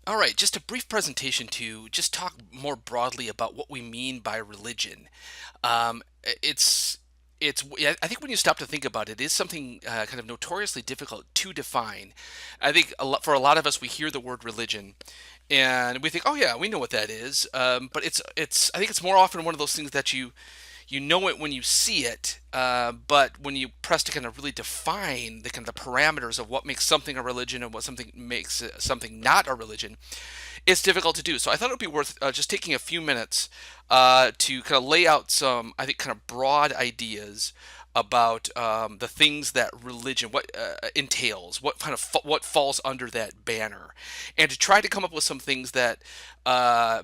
All right, just a brief presentation to just talk more broadly about what we mean by religion. It's yeah, I think when you stop to think about it, it is something kind of notoriously difficult to define. I think for a lot of us, we hear the word religion, and we think, oh yeah, we know what that is. But it's I think it's more often one of those things that you know it when you see it, but when you press to kind of really define the kind of the parameters of what makes something a religion and what something makes something not a religion, it's difficult to do. So I thought it would be worth just taking a few minutes to kind of lay out some, I think, kind of broad ideas about the things that religion what entails, what kind of what falls under that banner, and to try to come up with some things that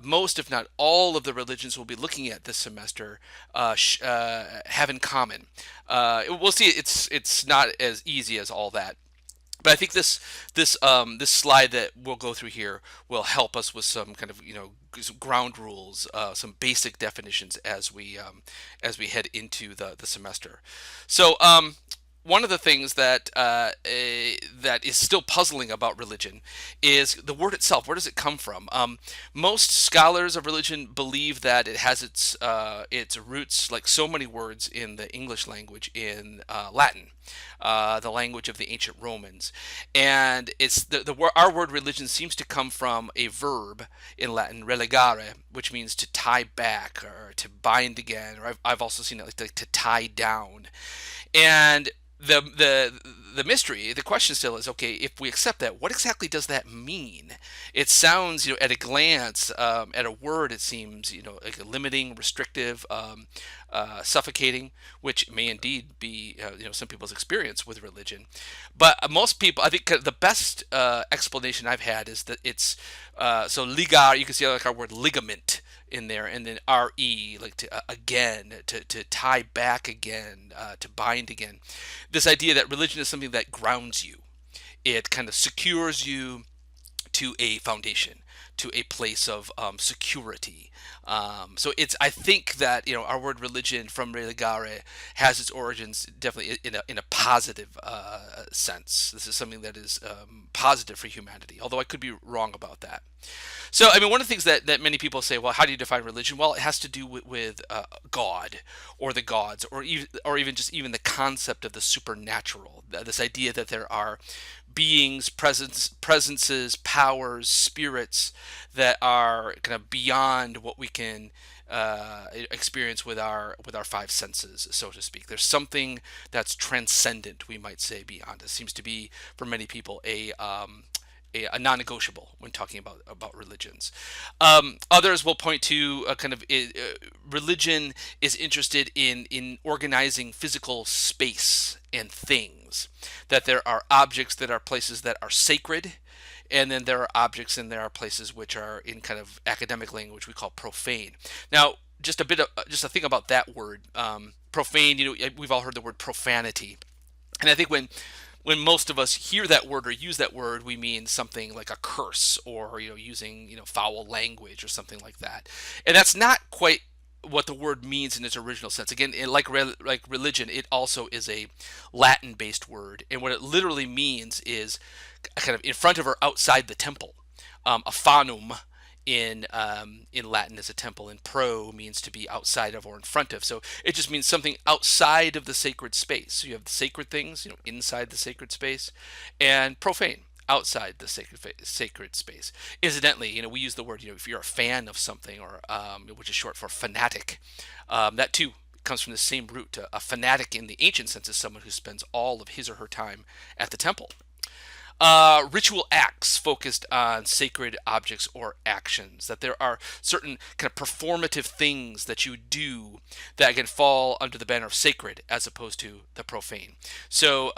most, if not all, of the religions we'll be looking at this semester have in common. We'll see. It's not as easy as all that. But I think this slide that we'll go through here will help us with some kind of some ground rules, some basic definitions as we head into the semester. So one of the things that is still puzzling about religion is the word itself. Where does it come from? Most scholars of religion believe that it has its roots, like so many words in the English language, in Latin, the language of the ancient Romans, and it's our word religion seems to come from a verb in Latin, religare, which means to tie back or to bind again, or I've also seen it like to tie down, and the mystery, the question still is, okay, if we accept that, what exactly does that mean? It sounds, at a glance, at a word, it seems, like limiting, restrictive, suffocating, which may indeed be, some people's experience with religion. But most people, I think, the best explanation I've had is that it's so ligar. You can see like our word ligament in there, and then re, like to again, to tie back again, to bind again. This idea that religion is something that grounds you. It kind of secures you to a foundation, to a place of security. So it's, I think that our word religion from religare has its origins definitely in a positive sense. This is something that is positive for humanity, although I could be wrong about that. So, I mean, one of the things that many people say, well, how do you define religion? Well, it has to do with God or the gods, or even just even the concept of the supernatural. This idea that there are beings, presences, powers, spirits that are kind of beyond what we can experience with our five senses, so to speak. There's something that's transcendent, we might say, beyond. It seems to be for many people a non-negotiable when talking about religions. Others will point to a kind of religion is interested in organizing physical space and things. That there are objects that are places that are sacred, and then there are objects and there are places which are in kind of academic language we call profane. Now, just a thing about that word, profane. We've all heard the word profanity, and I think when most of us hear that word or use that word, we mean something like a curse, or using foul language or something like that, and that's not quite what the word means in its original sense. Again, like religion, it also is a Latin-based word, and what it literally means is kind of in front of or outside the temple. A fanum in Latin is a temple, and pro means to be outside of or in front of. So it just means something outside of the sacred space. So you have the sacred things, inside the sacred space, and profane, outside the sacred space. Incidentally, we use the word, if you're a fan of something, or which is short for fanatic, that too comes from the same root. A fanatic in the ancient sense is someone who spends all of his or her time at the temple. Ritual acts focused on sacred objects or actions. That there are certain kind of performative things that you do that can fall under the banner of sacred as opposed to the profane. So,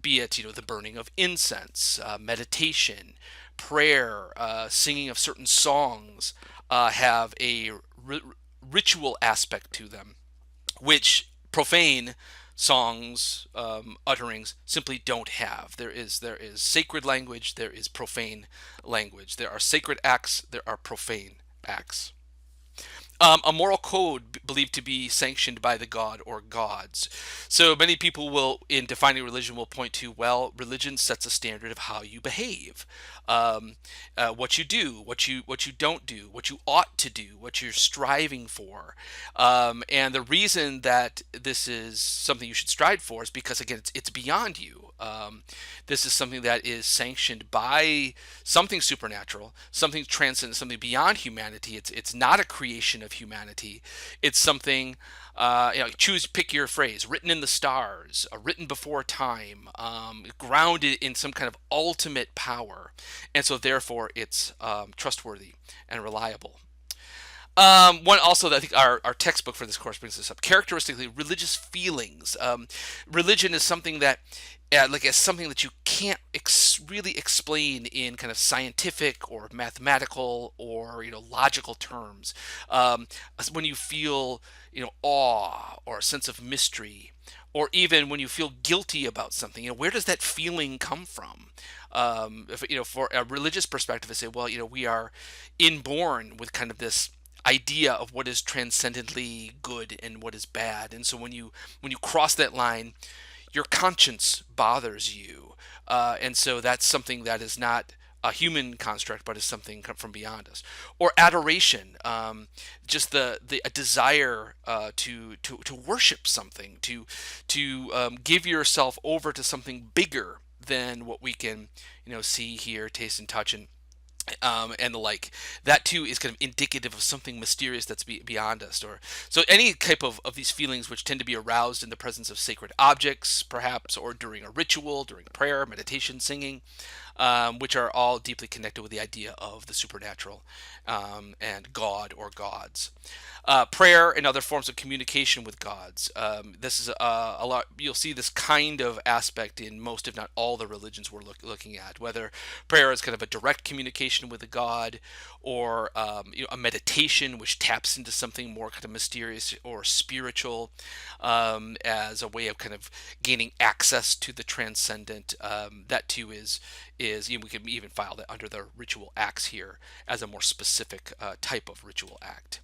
be it the burning of incense, meditation, prayer, singing of certain songs, have a ritual aspect to them, which profane songs, utterings simply don't have. There is sacred language, there is profane language. There are sacred acts, there are profane acts. A moral code believed to be sanctioned by the god or gods. So many people will, in defining religion, will point to, well, religion sets a standard of how you behave, what you do, what you don't do, what you ought to do, what you're striving for. And the reason that this is something you should strive for is because, again, it's beyond you. This is something that is sanctioned by something supernatural, something transcendent, something beyond humanity. It's not a creation of humanity. It's something, pick your phrase, written in the stars, written before time, grounded in some kind of ultimate power, and so therefore it's trustworthy and reliable. One also that I think our textbook for this course brings this up. Characteristically, religious feelings. Religion is something that, like, as something that you can't really explain in kind of scientific or mathematical or logical terms. When you feel awe or a sense of mystery, or even when you feel guilty about something, where does that feeling come from? If, for a religious perspective, I say, well, we are inborn with kind of this idea of what is transcendently good and what is bad, and so when you cross that line, your conscience bothers you, and so that's something that is not a human construct, but is something from beyond us. Or adoration, just the a desire to worship something, to give yourself over to something bigger than what we can see, hear, taste, and touch, and the like. That too is kind of indicative of something mysterious that's beyond us. Or so any type of these feelings which tend to be aroused in the presence of sacred objects, perhaps, or during a ritual, during prayer, meditation, singing, which are all deeply connected with the idea of the supernatural, and God or gods. Prayer and other forms of communication with gods. This is a lot. You'll see this kind of aspect in most, if not all, the religions we're looking at. Whether prayer is kind of a direct communication with the god, or a meditation which taps into something more kind of mysterious or spiritual, as a way of kind of gaining access to the transcendent. That too is we can even file that under the ritual acts here as a more specific type of ritual act.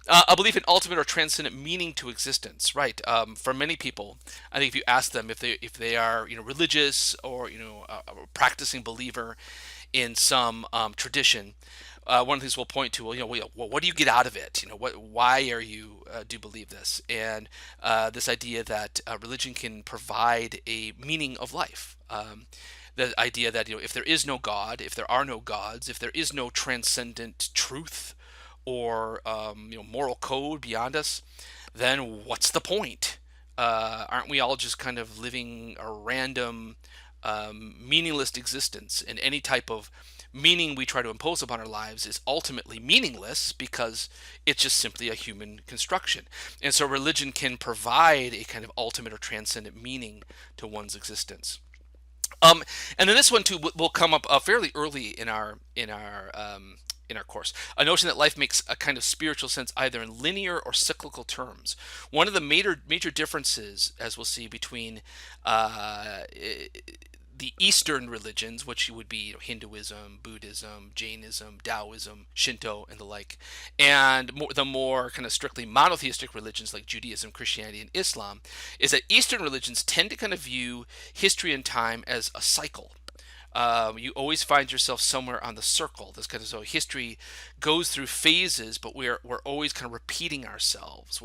A belief in ultimate or transcendent meaning to existence, right? For many people, I think if you ask them if they are religious, or a practicing believer in some tradition, one of the things we'll point to, what do you get out of it? Why are you do you believe this? And this idea that religion can provide a meaning of life. The idea that if there is no God, if there are no gods, if there is no transcendent truth or moral code beyond us, then what's the point? Aren't we all just kind of living a random, meaningless existence? And any type of meaning we try to impose upon our lives is ultimately meaningless because it's just simply a human construction. And so religion can provide a kind of ultimate or transcendent meaning to one's existence. Um, and then this one too will come up fairly early in our course. A notion that life makes a kind of spiritual sense either in linear or cyclical terms. One of the major differences, as we'll see, between uh, the Eastern religions, which would be Hinduism, Buddhism, Jainism, Taoism, Shinto, and the like, and the more kind of strictly monotheistic religions like Judaism, Christianity, and Islam, is that Eastern religions tend to kind of view history and time as a cycle. You always find yourself somewhere on the circle. This kind of, so history goes through phases, but we're always kind of repeating ourselves.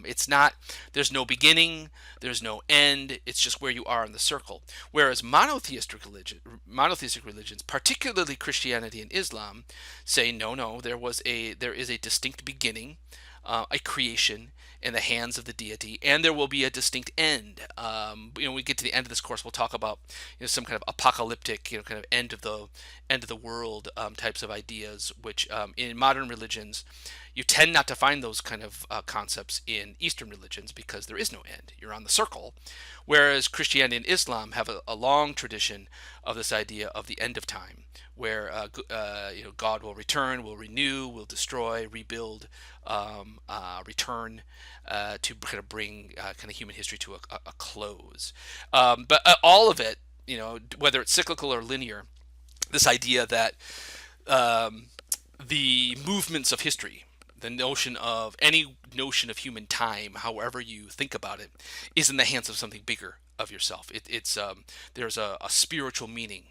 It's not, there's no beginning, there's no end. It's just where you are in the circle. Whereas monotheistic religions, particularly Christianity and Islam, say no, no. There is a distinct beginning, a creation in the hands of the deity, and there will be a distinct end. When we get to the end of this course, we'll talk about some kind of apocalyptic, kind of end of the world types of ideas, which in modern religions you tend not to find those kind of concepts in Eastern religions because there is no end. You're on the circle, whereas Christianity and Islam have a long tradition of this idea of the end of time, where God will return, will renew, will destroy, rebuild, return, to kind of bring kind of human history to a close. But all of it, whether it's cyclical or linear, this idea that the movements of history, the notion of any notion of human time, however you think about it, is in the hands of something bigger of yourself. It's there's a spiritual meaning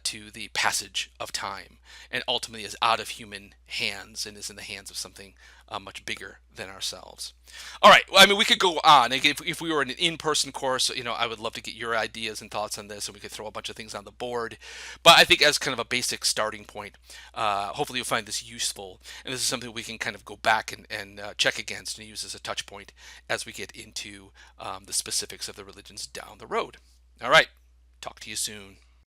to the passage of time, and ultimately is out of human hands and is in the hands of something much bigger than ourselves. All right. Well, I mean, we could go on. Like, if we were in an in-person course, I would love to get your ideas and thoughts on this, and we could throw a bunch of things on the board. But I think as kind of a basic starting point, hopefully you'll find this useful, and this is something we can kind of go back and check against and use as a touch point as we get into the specifics of the religions down the road. All right. Talk to you soon.